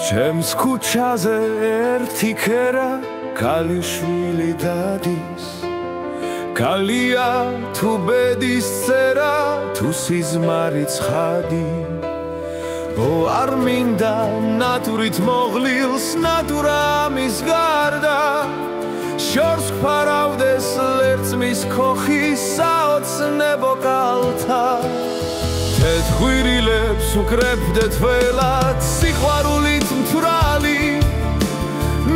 ჩემს ქუჩაზე ერთი ქერა ქალიშვილი დადის ქალია თუ ბედის წერა თუ სიზმარი ცხადი არ მინდა ნატურით მოღლილს ნატურა ამის გარდა შორს ფარავდეს ლერწმის ქოხი საოცნებო კალთა თეთრ უკრებდეთ ველად სიყვარულით მთვრალი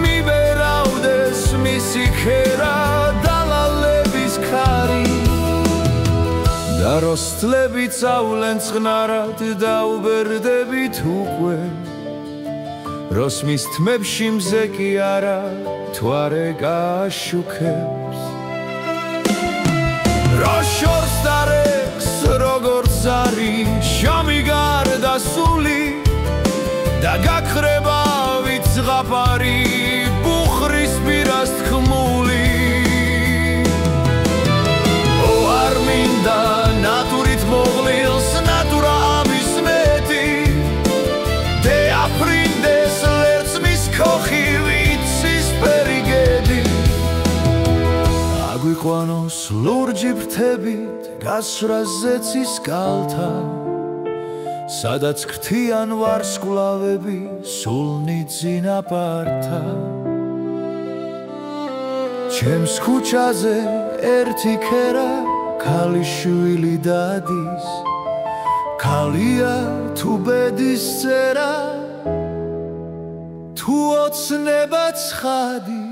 მიბერავდეს მისი ქერა დალალების ქარი და როსტლები წავლენ წყნარად დაუბერდებით უკვე როსმის თმებში მზე კი არა თვარე გაშუქებს როშორს დარეკს როგორც არის შამი გარდა სული და გაქრება ვიძღაფარი ბუხრის პირას თქმული არ მინდა ნატურით მოღლილს ნატურა ამის მეტი დეაფრინდეს ლერწმის ქოხი ვიცის პერიგედი აგვიყვანოს ლურჯი ფრთებით გასრაზეცის კალთა სადაც ხრთიან ვარსკვლავები სულნი ძინაპართა ჩემს ქუჩაზე ერთი ქერა ქალიშვილი დადის ქალია თუ ბედის წერა თუ ოცნება ცხადი